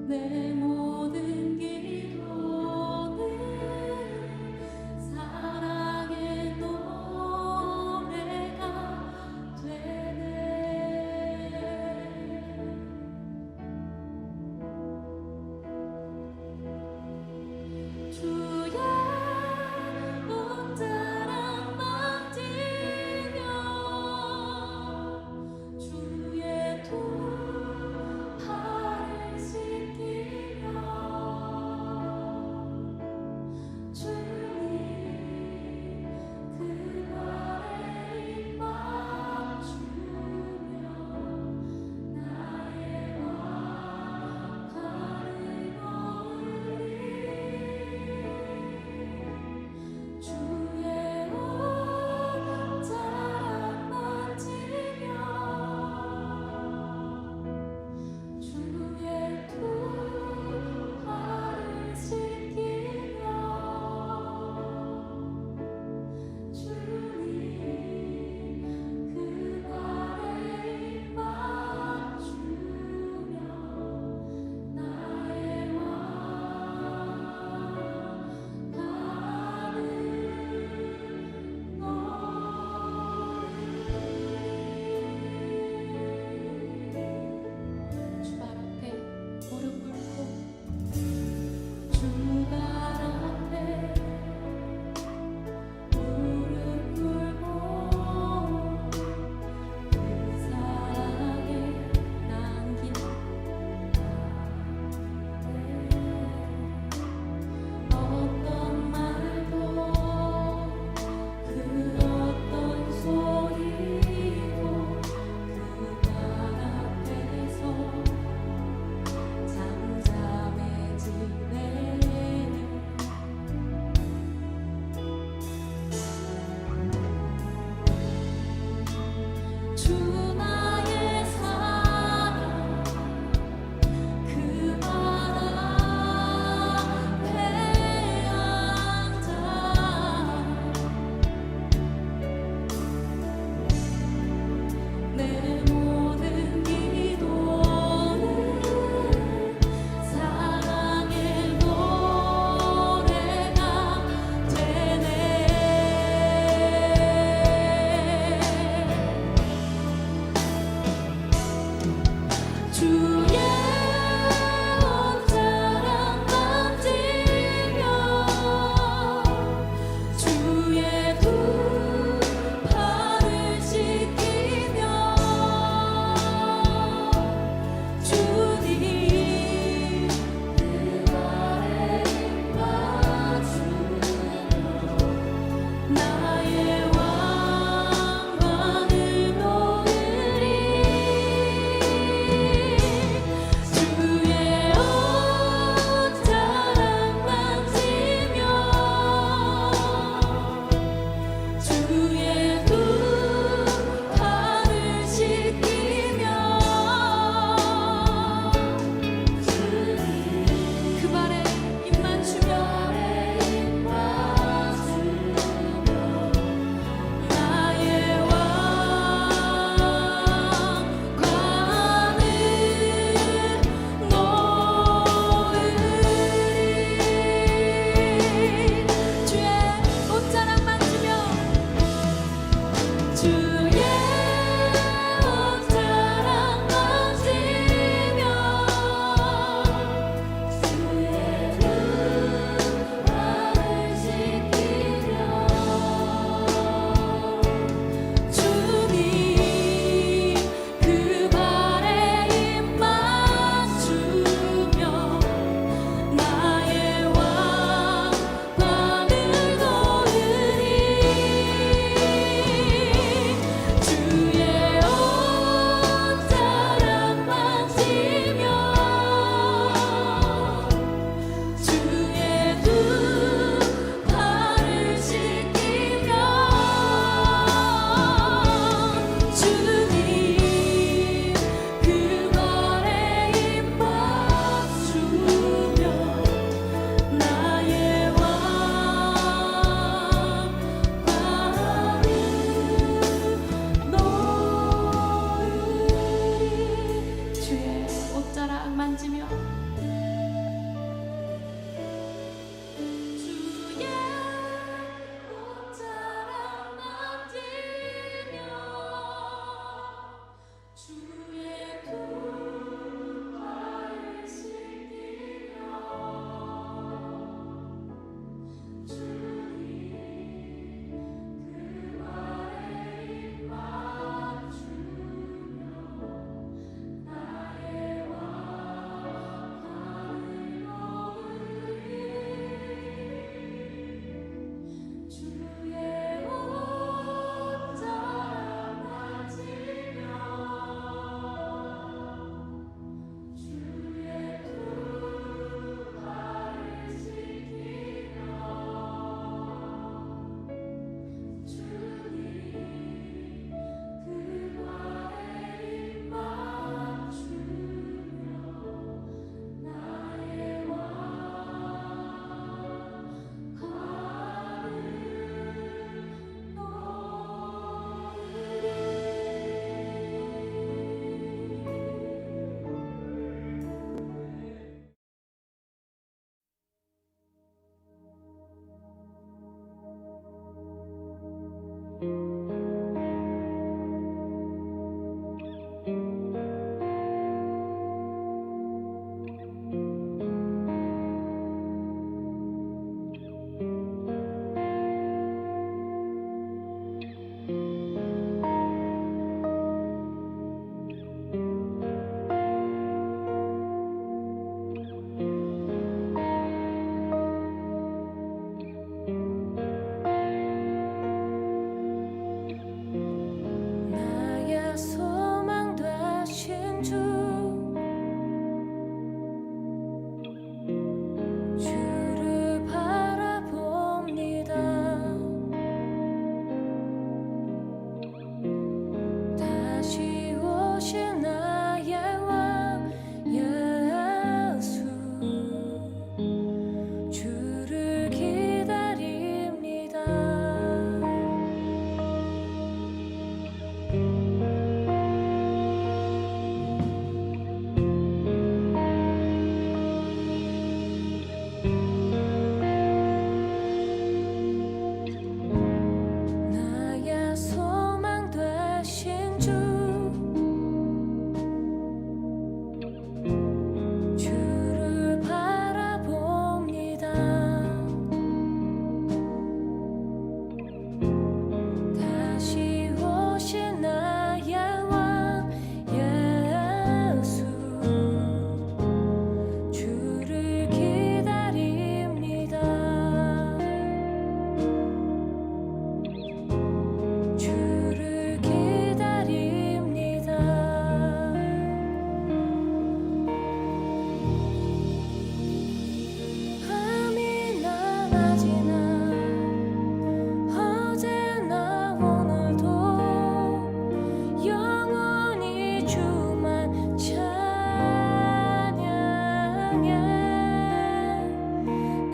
내 모든 기도는 사랑의 노래가 되네. 주의 온전한 맘 뛰며 주의 두 팔을 씻기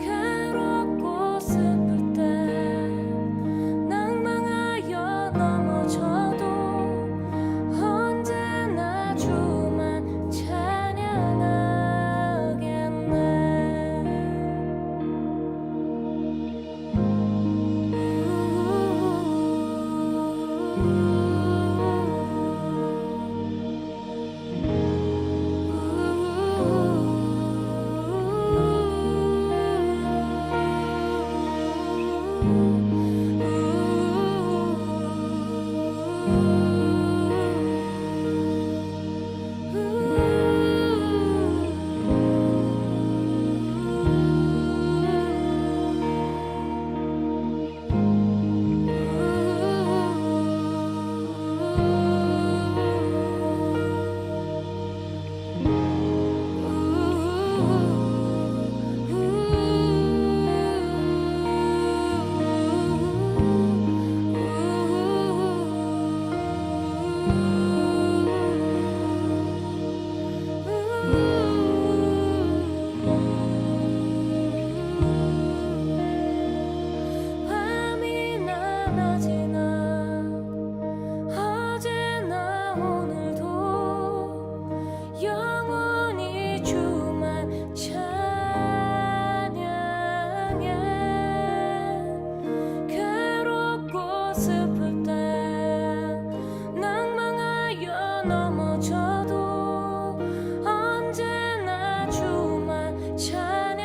괴롭고 슬플 때 낭망하여 넘어져도 언제나 주만 밤이나 낮이나 어제나 오늘도 영원히 주만 찬양해. 괴롭고 슬플 때 낭망하여 넘어져도 언제나 주만 찬양하겠네.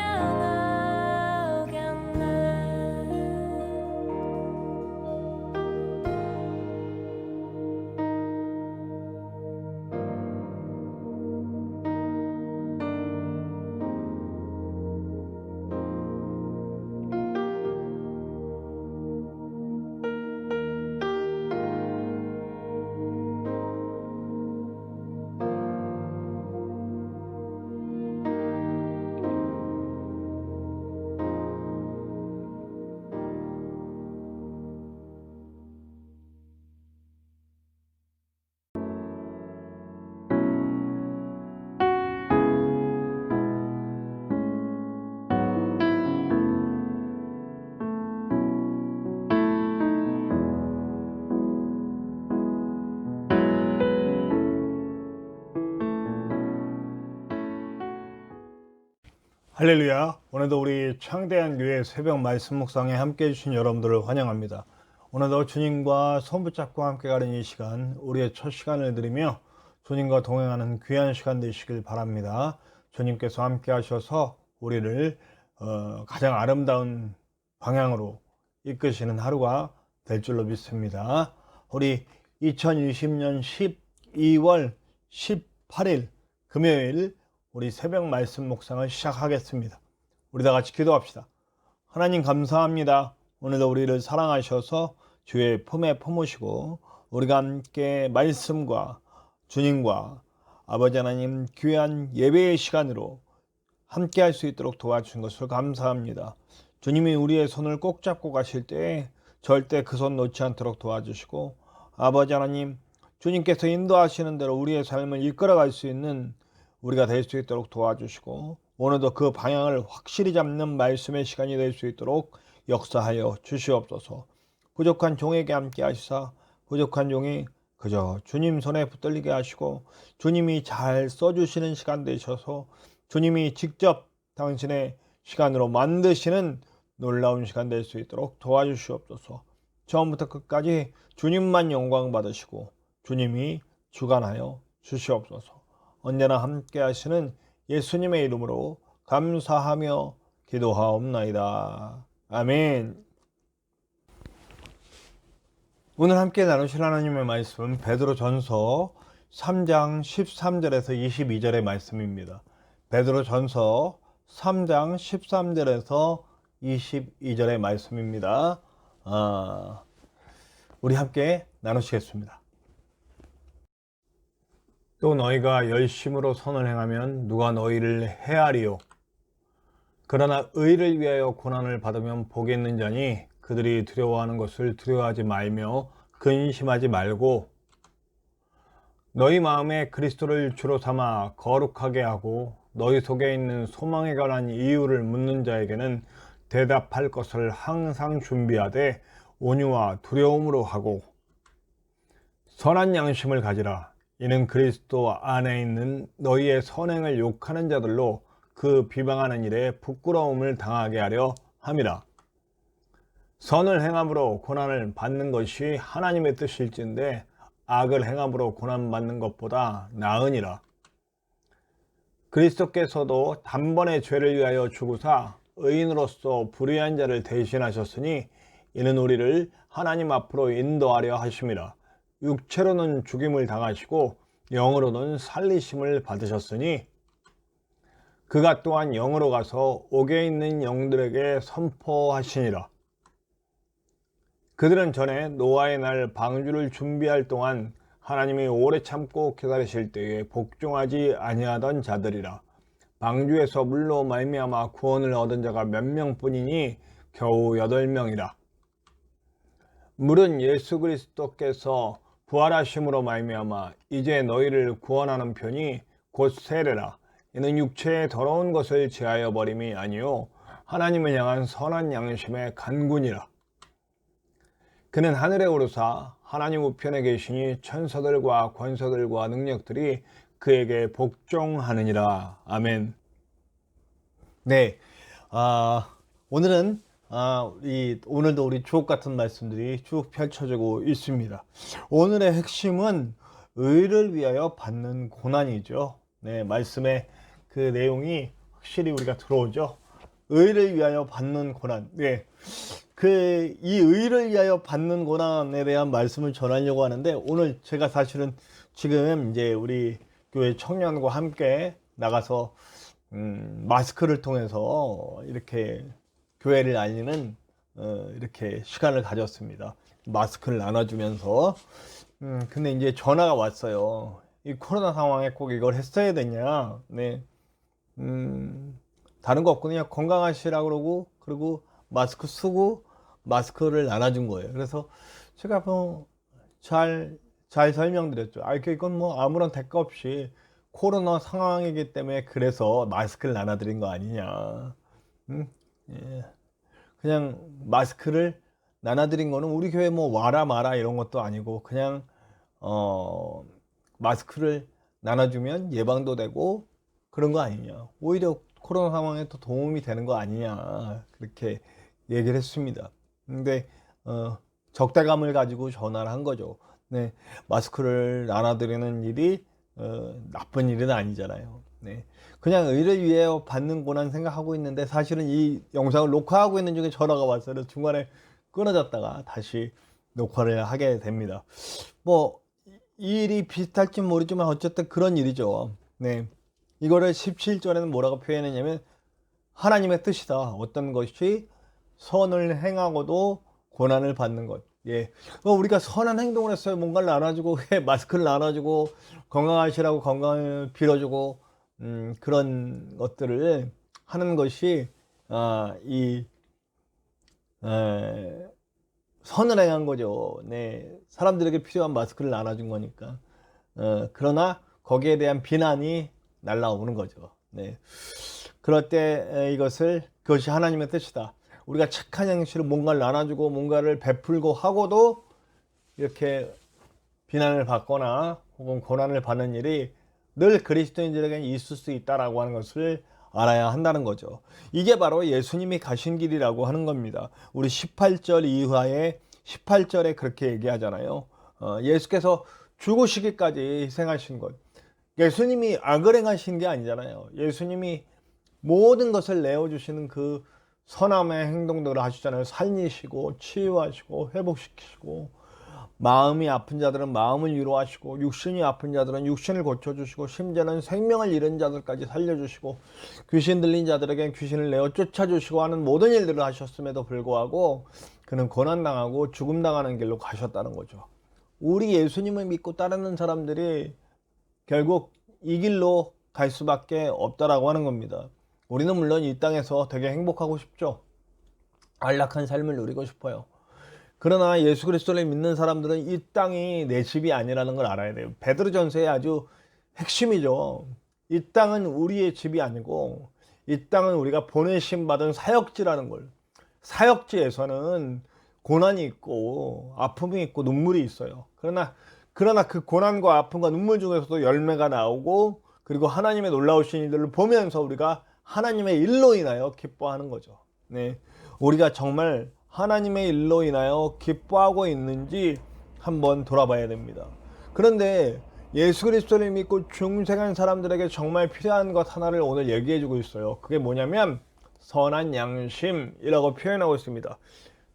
할렐루야. 오늘도 우리 창대한 교회 새벽 말씀 묵상에 함께 해주신 여러분들을 환영합니다. 오늘도 주님과 손 붙잡고 함께 가는 이 시간, 우리의 첫 시간을 드리며 주님과 동행하는 귀한 시간 되시길 바랍니다. 주님께서 함께 하셔서 우리를 가장 아름다운 방향으로 이끄시는 하루가 될 줄로 믿습니다. 우리 2020년 12월 18일 금요일 우리 새벽 말씀 묵상을 시작하겠습니다. 우리 다 같이 기도합시다. 하나님 감사합니다. 오늘도 우리를 사랑하셔서 주의 품에 품으시고 우리가 함께 말씀과 주님과 아버지 하나님 귀한 예배의 시간으로 함께 할 수 있도록 도와주신 것을 감사합니다. 주님이 우리의 손을 꼭 잡고 가실 때 절대 그 손 놓지 않도록 도와주시고 아버지 하나님 주님께서 인도하시는 대로 우리의 삶을 이끌어갈 수 있는 우리가 될 수 있도록 도와주시고 오늘도 그 방향을 확실히 잡는 말씀의 시간이 될 수 있도록 역사하여 주시옵소서. 부족한 종에게 함께 하시사 부족한 종이 그저 주님 손에 붙들리게 하시고 주님이 잘 써주시는 시간 되셔서 주님이 직접 당신의 시간으로 만드시는 놀라운 시간 될 수 있도록 도와주시옵소서. 처음부터 끝까지 주님만 영광 받으시고 주님이 주관하여 주시옵소서. 언제나 함께 하시는 예수님의 이름으로 감사하며 기도하옵나이다. 아멘. 오늘 함께 나누실 하나님의 말씀은 베드로전서 3장 13절에서 22절의 말씀입니다. 베드로전서 3장 13절에서 22절의 말씀입니다. 우리 함께 나누시겠습니다. 또 너희가 열심으로 선을 행하면 누가 너희를 해하리요. 그러나 의를 위하여 고난을 받으면 복이 있는 자니 그들이 두려워하는 것을 두려워하지 말며 근심하지 말고 너희 마음에 그리스도를 주로 삼아 거룩하게 하고 너희 속에 있는 소망에 관한 이유를 묻는 자에게는 대답할 것을 항상 준비하되 온유와 두려움으로 하고 선한 양심을 가지라. 이는 그리스도 안에 있는 너희의 선행을 욕하는 자들로 그 비방하는 일에 부끄러움을 당하게 하려 함이라. 선을 행함으로 고난을 받는 것이 하나님의 뜻일진데 악을 행함으로 고난받는 것보다 나으니라. 그리스도께서도 단번에 죄를 위하여 죽으사 의인으로서 불의한 자를 대신하셨으니 이는 우리를 하나님 앞으로 인도하려 하심이라. 육체로는 죽임을 당하시고 영으로는 살리심을 받으셨으니 그가 또한 영으로 가서 옥에 있는 영들에게 선포하시니라. 그들은 전에 노아의 날 방주를 준비할 동안 하나님이 오래 참고 기다리실 때에 복종하지 아니하던 자들이라. 방주에서 물로 말미암아 구원을 얻은 자가 몇 명뿐이니 겨우 8명이라. 물은 예수 그리스도께서 부활하심으로 말미암아 이제 너희를 구원하는 편이 곧 세례라. 이는 육체의 더러운 것을 제하여 버림이 아니요 하나님을 향한 선한 양심의 간군이라. 그는 하늘에 오르사 하나님 우편에 계시니 천사들과 권세들과 능력들이 그에게 복종하느니라. 아멘. 네, 오늘은 오늘도 우리 주옥 같은 말씀들이 쭉 펼쳐지고 있습니다. 오늘의 핵심은 의를 위하여 받는 고난이죠. 네, 말씀의 그 내용이 확실히 우리가 들어오죠. 의를 위하여 받는 고난. 네. 이 의를 위하여 받는 고난에 대한 말씀을 전하려고 하는데, 오늘 제가 사실은 지금 이제 우리 교회 청년과 함께 나가서 마스크를 통해서 이렇게 교회를 알리는 이렇게 시간을 가졌습니다. 마스크를 나눠주면서 근데 이제 전화가 왔어요. 이 코로나 상황에 꼭 이걸 했어야 되냐? 네, 다른 거 없거든요. 건강하시라고 그러고, 그리고 마스크 쓰고 마스크를 나눠준 거예요. 그래서 제가 잘 설명드렸죠. 이건 뭐 아무런 대가 없이 코로나 상황이기 때문에 그래서 마스크를 나눠드린 거 아니냐. 예. 그냥 마스크를 나눠드린 거는 우리 교회 뭐 와라 마라 이런 것도 아니고, 그냥 마스크를 나눠주면 예방도 되고 그런 거 아니냐. 오히려 코로나 상황에 더 도움이 되는 거 아니냐. 그렇게 얘기를 했습니다. 근데 적대감을 가지고 전화를 한 거죠. 네, 마스크를 나눠드리는 일이 나쁜 일은 아니잖아요. 네, 그냥 의를 위해 받는 고난 생각하고 있는데, 사실은 이 영상을 녹화하고 있는 중에 전화가 왔어요. 그래서 중간에 끊어졌다가 다시 녹화를 하게 됩니다. 뭐 이 일이 비슷할지 모르지만 어쨌든 그런 일이죠. 네, 이거를 17절에는 뭐라고 표현했냐면 하나님의 뜻이다. 어떤 것이 선을 행하고도 고난을 받는 것. 예, 우리가 선한 행동을 했어요. 뭔가를 나눠주고 마스크를 나눠주고 건강하시라고 건강을 빌어주고 그런 것들을 하는 것이 선을 행한 거죠. 네, 사람들에게 필요한 마스크를 나눠준 거니까. 그러나 거기에 대한 비난이 날라오는 거죠. 네, 그럴 때 그것이 하나님의 뜻이다. 우리가 착한 양식으로 뭔가를 나눠주고 뭔가를 베풀고 하고도 이렇게 비난을 받거나 혹은 고난을 받는 일이 늘 그리스도인들에게 있을 수 있다라고 하는 것을 알아야 한다는 거죠. 이게 바로 예수님이 가신 길이라고 하는 겁니다. 우리 18절 이하에 18절에 그렇게 얘기하잖아요. 예수께서 죽으시기까지 희생하신 것. 예수님이 악을 행하신 게 아니잖아요. 예수님이 모든 것을 내어주시는 그 선함의 행동들을 하시잖아요. 살리시고 치유하시고 회복시키시고, 마음이 아픈 자들은 마음을 위로하시고, 육신이 아픈 자들은 육신을 고쳐주시고, 심지어는 생명을 잃은 자들까지 살려주시고, 귀신 들린 자들에게 귀신을 내어 쫓아주시고 하는 모든 일들을 하셨음에도 불구하고 그는 고난당하고 죽음당하는 길로 가셨다는 거죠. 우리 예수님을 믿고 따르는 사람들이 결국 이 길로 갈 수밖에 없다라고 하는 겁니다. 우리는 물론 이 땅에서 되게 행복하고 싶죠. 안락한 삶을 누리고 싶어요. 그러나 예수 그리스도를 믿는 사람들은 이 땅이 내 집이 아니라는 걸 알아야 돼요. 베드로전서의 아주 핵심이죠. 이 땅은 우리의 집이 아니고 이 땅은 우리가 보내심 받은 사역지라는 걸. 사역지에서는 고난이 있고 아픔이 있고 눈물이 있어요. 그러나 그 고난과 아픔과 눈물 중에서도 열매가 나오고 그리고 하나님의 놀라우신 일들을 보면서 우리가 하나님의 일로 인하여 기뻐하는 거죠. 네. 우리가 정말 하나님의 일로 인하여 기뻐하고 있는지 한번 돌아봐야 됩니다. 그런데 예수 그리스도를 믿고 중생한 사람들에게 정말 필요한 것 하나를 오늘 얘기해 주고 있어요. 그게 뭐냐면 선한 양심이라고 표현하고 있습니다.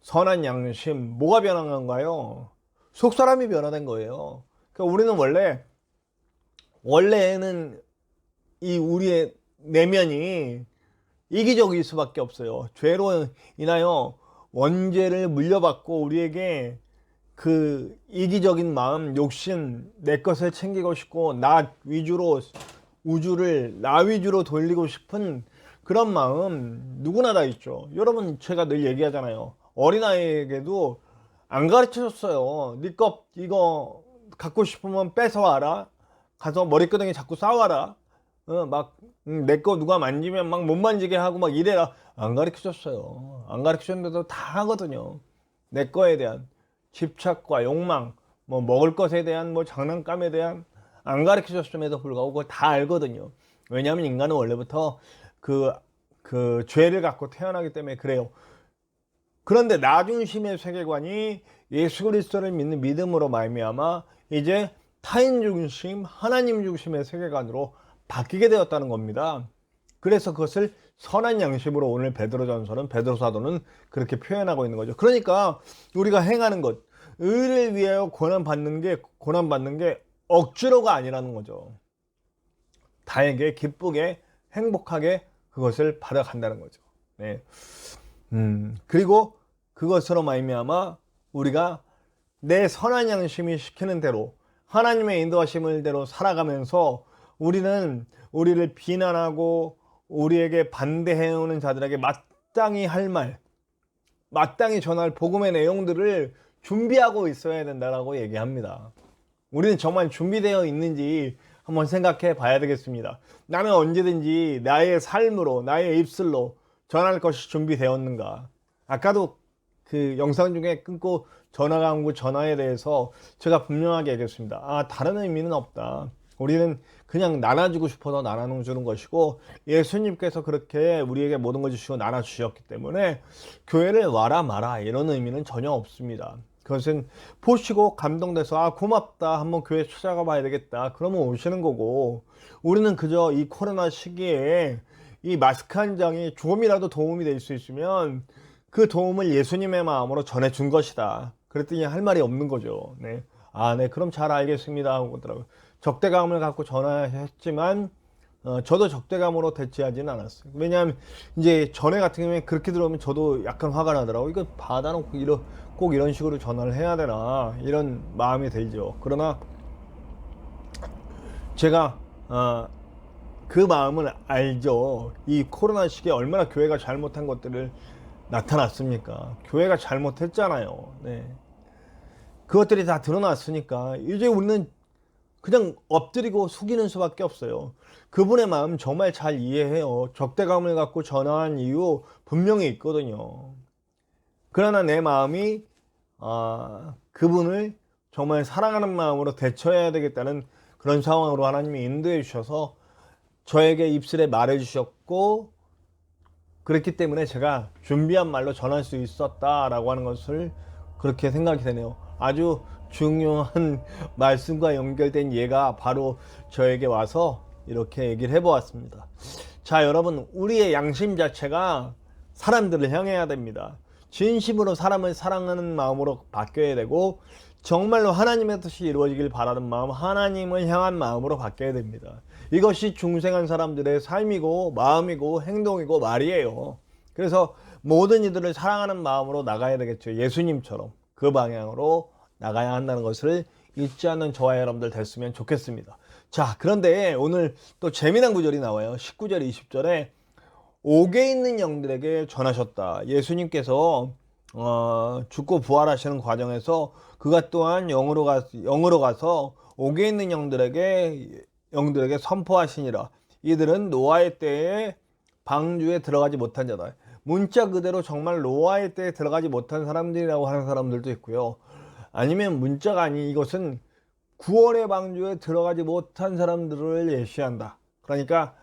선한 양심, 뭐가 변한 건가요? 속사람이 변화된 거예요. 그러니까 우리는 원래는 이 우리의 내면이 이기적일 수밖에 없어요. 죄로 인하여 원죄를 물려받고 우리에게 그 이기적인 마음, 욕심, 내 것을 챙기고 싶고 나 위주로 우주를 나 위주로 돌리고 싶은 그런 마음 누구나 다 있죠. 여러분, 제가 늘 얘기하잖아요. 어린아이에게도 안 가르쳐줬어요. 네 거 이거 갖고 싶으면 뺏어와라. 가서 머리끄댕이 자꾸 싸워라. 내 거 누가 만지면 막 못 만지게 하고 막 이래라. 안 가르쳐줬어요. 안 가르쳐줬는데도 다 하거든요. 내 거에 대한 집착과 욕망, 뭐 먹을 것에 대한 뭐 장난감에 대한 안 가르쳐줬음에도 불구하고 그걸 다 알거든요. 왜냐하면 인간은 원래부터 그 죄를 갖고 태어나기 때문에 그래요. 그런데 나 중심의 세계관이 예수 그리스도를 믿는 믿음으로 말미암아 이제 타인 중심, 하나님 중심의 세계관으로 바뀌게 되었다는 겁니다. 그래서 그것을 선한 양심으로 오늘 베드로전서는 베드로 사도는 그렇게 표현하고 있는 거죠. 그러니까 우리가 행하는 것, 의를 위하여 고난받는 게 억지로가 아니라는 거죠. 달게, 기쁘게, 행복하게 그것을 받아간다는 거죠. 네. 그리고 그것으로 말미암아 우리가 내 선한 양심이 시키는 대로 하나님의 인도하심을 대로 살아가면서 우리는 우리를 비난하고 우리에게 반대해오는 자들에게 마땅히 할 말, 마땅히 전할 복음의 내용들을 준비하고 있어야 된다라고 얘기합니다. 우리는 정말 준비되어 있는지 한번 생각해 봐야 되겠습니다. 나는 언제든지 나의 삶으로, 나의 입술로 전할 것이 준비되었는가? 아까도 그 영상 중에 끊고 전화가 온 그 전화에 대해서 제가 분명하게 얘기했습니다. 다른 의미는 없다. 우리는 그냥 나눠주고 싶어서 나눠주는 것이고 예수님께서 그렇게 우리에게 모든 것을 주시고 나눠주셨기 때문에 교회를 와라 마라 이런 의미는 전혀 없습니다. 그것은 보시고 감동돼서 고맙다, 한번 교회 찾아가 봐야 되겠다, 그러면 오시는 거고, 우리는 그저 이 코로나 시기에 이 마스크 한 장이 조금이라도 도움이 될 수 있으면 그 도움을 예수님의 마음으로 전해준 것이다. 그랬더니 할 말이 없는 거죠. 네. 네, 그럼 잘 알겠습니다 하고 그러더라고요. 적대감을 갖고 전화했지만 저도 적대감으로 대치하지는 않았어요. 왜냐하면 이제 전에 같은 경우에 그렇게 들어오면 저도 약간 화가 나더라고요. 이거 받아놓고 꼭 이런 식으로 전화를 해야 되나 이런 마음이 들죠. 그러나 제가 그 마음을 알죠. 이 코로나 시기에 얼마나 교회가 잘못한 것들을 나타났습니까? 교회가 잘못했잖아요. 네. 그것들이 다 드러났으니까 이제 우리는 그냥 엎드리고 숙이는 수밖에 없어요. 그분의 마음 정말 잘 이해해요. 적대감을 갖고 전화한 이유 분명히 있거든요. 그러나 내 마음이 그분을 정말 사랑하는 마음으로 대처해야 되겠다는 그런 상황으로 하나님이 인도해 주셔서 저에게 입술에 말해 주셨고, 그렇기 때문에 제가 준비한 말로 전할 수 있었다라고 하는 것을 그렇게 생각이 되네요. 아주 중요한 말씀과 연결된 예가 바로 저에게 와서 이렇게 얘기를 해보았습니다. 자, 여러분, 우리의 양심 자체가 사람들을 향해야 됩니다. 진심으로 사람을 사랑하는 마음으로 바뀌어야 되고, 정말로 하나님의 뜻이 이루어지길 바라는 마음, 하나님을 향한 마음으로 바뀌어야 됩니다. 이것이 중생한 사람들의 삶이고 마음이고 행동이고 말이에요. 그래서 모든 이들을 사랑하는 마음으로 나가야 되겠죠. 예수님처럼 그 방향으로 나가야 한다는 것을 잊지 않는 저와 여러분들 됐으면 좋겠습니다. 자, 그런데 오늘 또 재미난 구절이 나와요. 19절 20절에 옥에 있는 영들에게 전하셨다. 예수님께서 죽고 부활하시는 과정에서 그가 또한 영으로 가서 옥에 있는 영들에게 선포하시니라. 이들은 노아의 때에 방주에 들어가지 못한 자다. 문자 그대로 정말 노아의 때에 들어가지 못한 사람들이라고 하는 사람들도 있고요. 아니면 문자가 아닌 이것은 구원의 방주에 들어가지 못한 사람들을 예시한다. 그러니까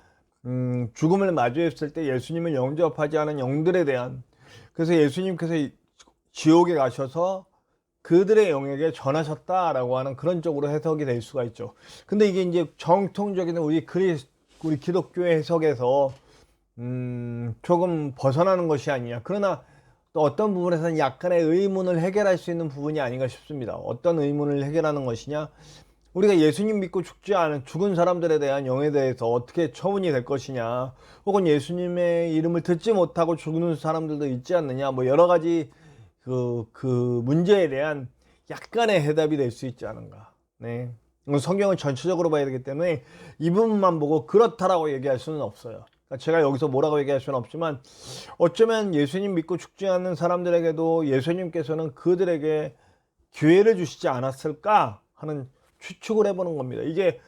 죽음을 마주했을 때 예수님을 영접하지 않은 영들에 대한, 그래서 예수님께서 지옥에 가셔서 그들의 영에게 전하셨다라고 하는 그런 쪽으로 해석이 될 수가 있죠. 근데 이게 이제 정통적인 우리 기독교의 해석에서 조금 벗어나는 것이 아니냐. 그러나 또 어떤 부분에서는 약간의 의문을 해결할 수 있는 부분이 아닌가 싶습니다. 어떤 의문을 해결하는 것이냐? 우리가 예수님 믿고 죽지 않은 죽은 사람들에 대한 영에 대해서 어떻게 처분이 될 것이냐, 혹은 예수님의 이름을 듣지 못하고 죽는 사람들도 있지 않느냐, 뭐 여러 가지 그 문제에 대한 약간의 해답이 될 수 있지 않은가. 네. 성경을 전체적으로 봐야 되기 때문에 이 부분만 보고 그렇다라고 얘기할 수는 없어요. 그러니까 제가 여기서 뭐라고 얘기할 수는 없지만 어쩌면 예수님 믿고 죽지 않는 사람들에게도 예수님께서는 그들에게 기회를 주시지 않았을까 하는 추측을 해보는 겁니다. 이게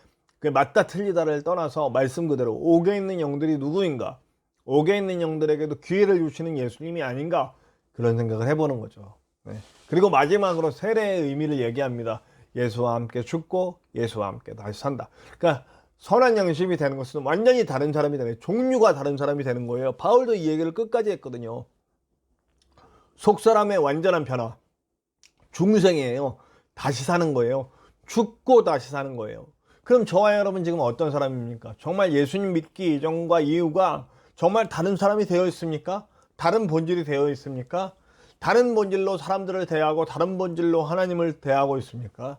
맞다 틀리다를 떠나서 말씀 그대로 옥에 있는 영들이 누구인가, 옥에 있는 영들에게도 기회를 주시는 예수님이 아닌가, 그런 생각을 해보는 거죠. 네. 그리고 마지막으로 세례의 의미를 얘기합니다. 예수와 함께 죽고 예수와 함께 다시 산다. 그러니까 선한 양심이 되는 것은 완전히 다른 사람이 되는, 종류가 다른 사람이 되는 거예요. 바울도 이 얘기를 끝까지 했거든요. 속사람의 완전한 변화, 중생이에요. 다시 사는 거예요. 죽고 다시 사는 거예요. 그럼 저와 여러분 지금 어떤 사람입니까? 정말 예수님 믿기 이전과 이후가 정말 다른 사람이 되어 있습니까? 다른 본질이 되어 있습니까? 다른 본질로 사람들을 대하고 다른 본질로 하나님을 대하고 있습니까?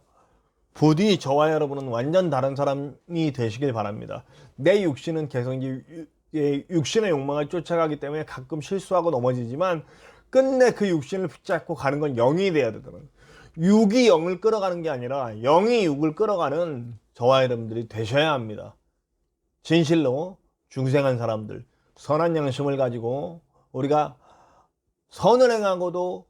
부디 저와 여러분은 완전 다른 사람이 되시길 바랍니다. 내 육신은 계속 육신의 욕망을 쫓아가기 때문에 가끔 실수하고 넘어지지만 끝내 그 육신을 붙잡고 가는 건 영이 돼야 되거든. 육이 영을 끌어가는 게 아니라 영이 육을 끌어가는 저와 여러분들이 되셔야 합니다. 진실로 중생한 사람들, 선한 양심을 가지고 우리가 선을 행하고도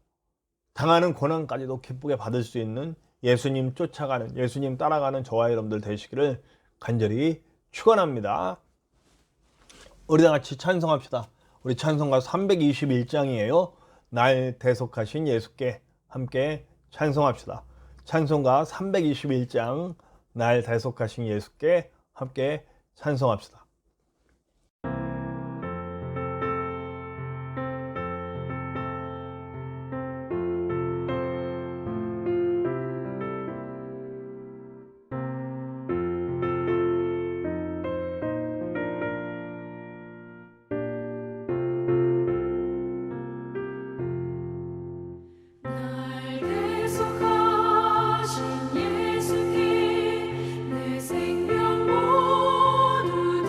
당하는 고난까지도 기쁘게 받을 수 있는 예수님 쫓아가는, 예수님 따라가는 저와 여러분들 되시기를 간절히 축원합니다. 우리 다 같이 찬송합시다. 우리 찬송가 321장이에요. 날 대속하신 예수께 함께 찬송합시다. 찬송가 321장 날 대속하신 예수께 함께 찬송합시다. 날 대속하신 예수께 내 생명 모두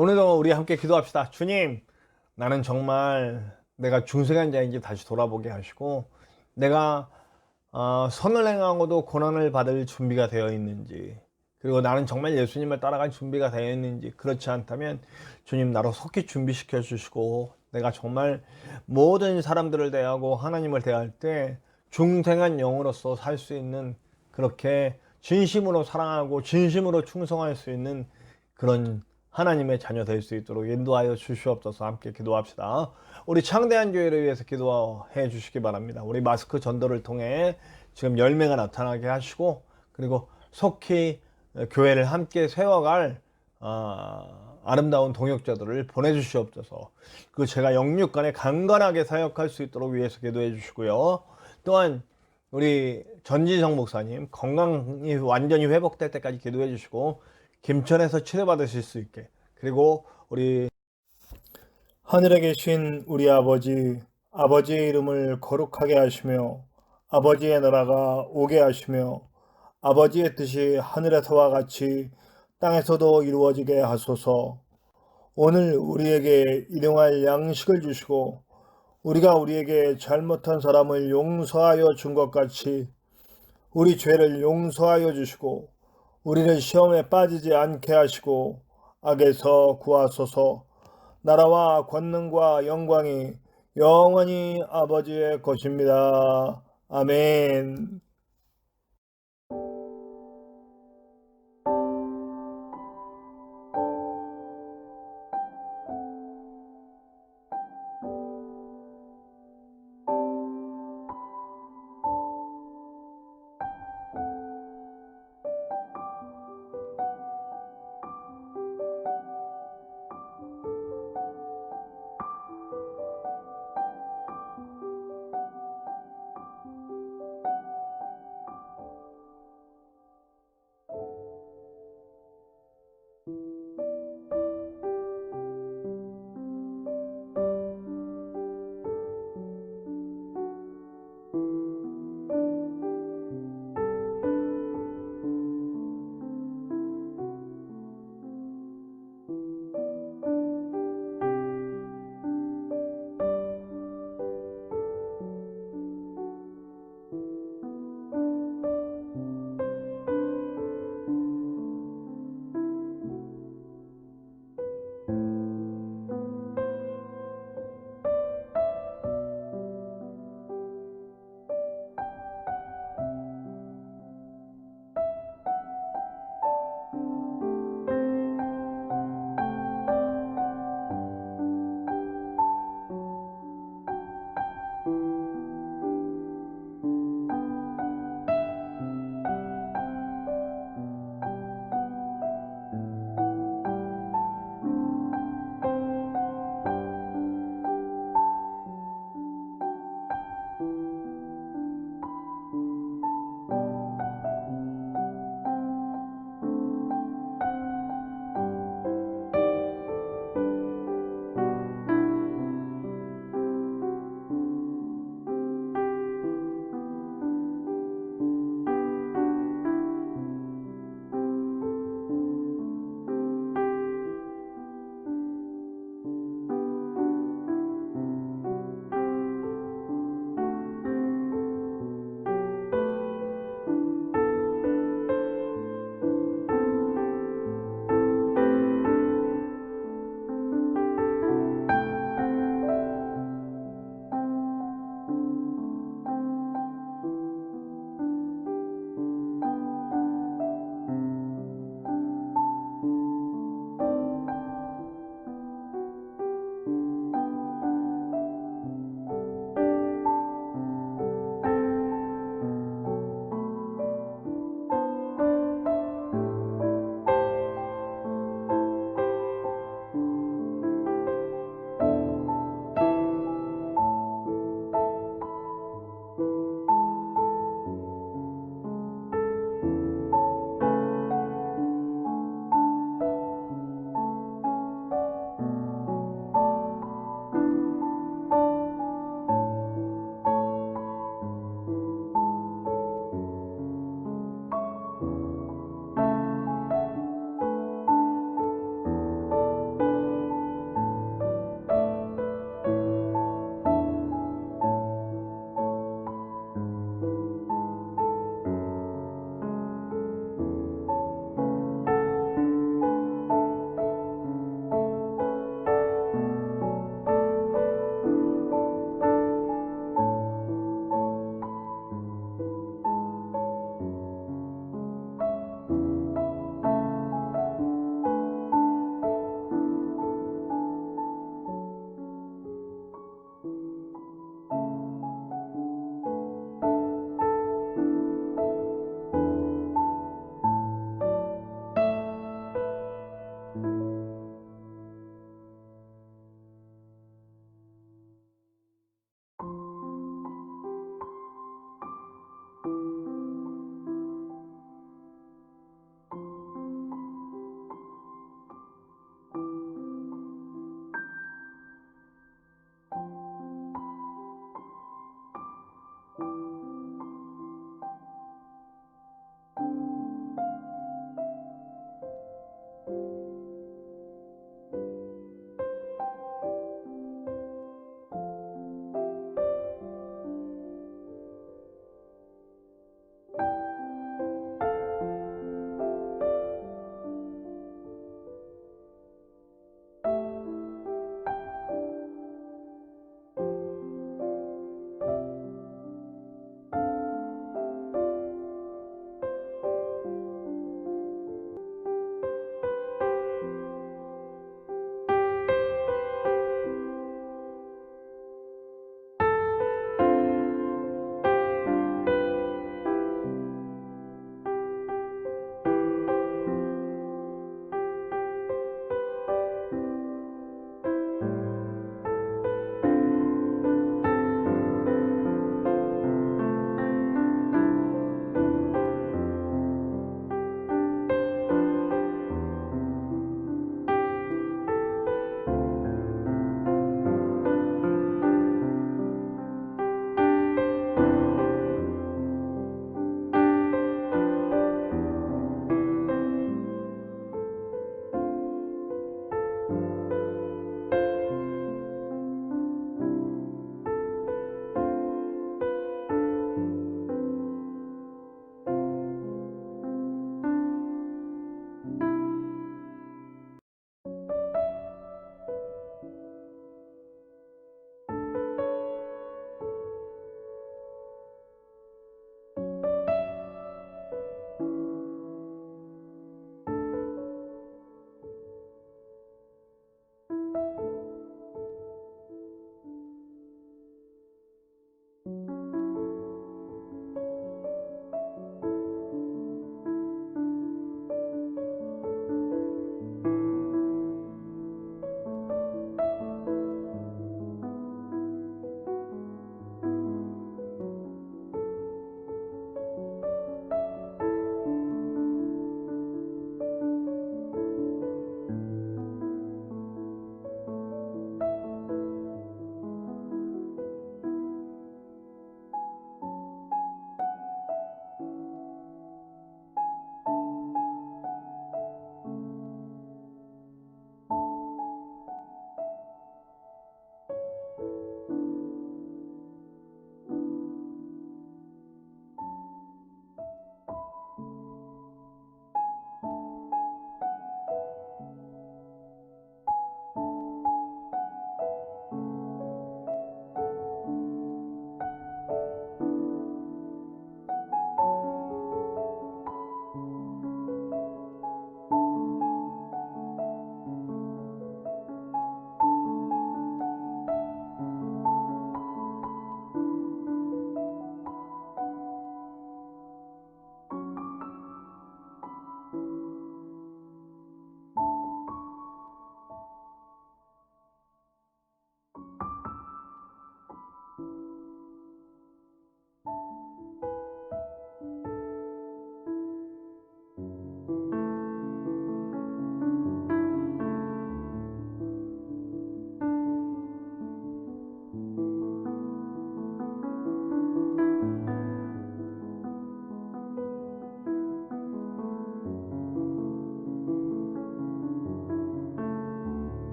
오늘도 우리 함께 기도합시다. 주님, 나는 정말 내가 중생한 자인지 다시 돌아보게 하시고, 내가 선을 행하고도 고난을 받을 준비가 되어 있는지, 그리고 나는 정말 예수님을 따라갈 준비가 되어 있는지, 그렇지 않다면 주님 나로 속히 준비시켜 주시고, 내가 정말 모든 사람들을 대하고 하나님을 대할 때 중생한 영으로서 살 수 있는, 그렇게 진심으로 사랑하고 진심으로 충성할 수 있는 그런 하나님의 자녀 될 수 있도록 인도하여 주시옵소서. 함께 기도합시다. 우리 창대한 교회를 위해서 기도해 주시기 바랍니다. 우리 마스크 전도를 통해 지금 열매가 나타나게 하시고, 그리고 속히 교회를 함께 세워갈 아름다운 동역자들을 보내주시옵소서. 그 제가 영육간에 강건하게 사역할 수 있도록 위해서 기도해 주시고요. 또한 우리 전지성 목사님 건강이 완전히 회복될 때까지 기도해 주시고, 김천에서 치료받으실 수 있게, 그리고 우리 하늘에 계신 우리 아버지, 아버지의 이름을 거룩하게 하시며 아버지의 나라가 오게 하시며 아버지의 뜻이 하늘에서와 같이 땅에서도 이루어지게 하소서. 오늘 우리에게 일용할 양식을 주시고, 우리가 우리에게 잘못한 사람을 용서하여 준 것 같이 우리 죄를 용서하여 주시고, 우리를 시험에 빠지지 않게 하시고 악에서 구하소서. 나라와 권능과 영광이 영원히 아버지의 것입니다. 아멘.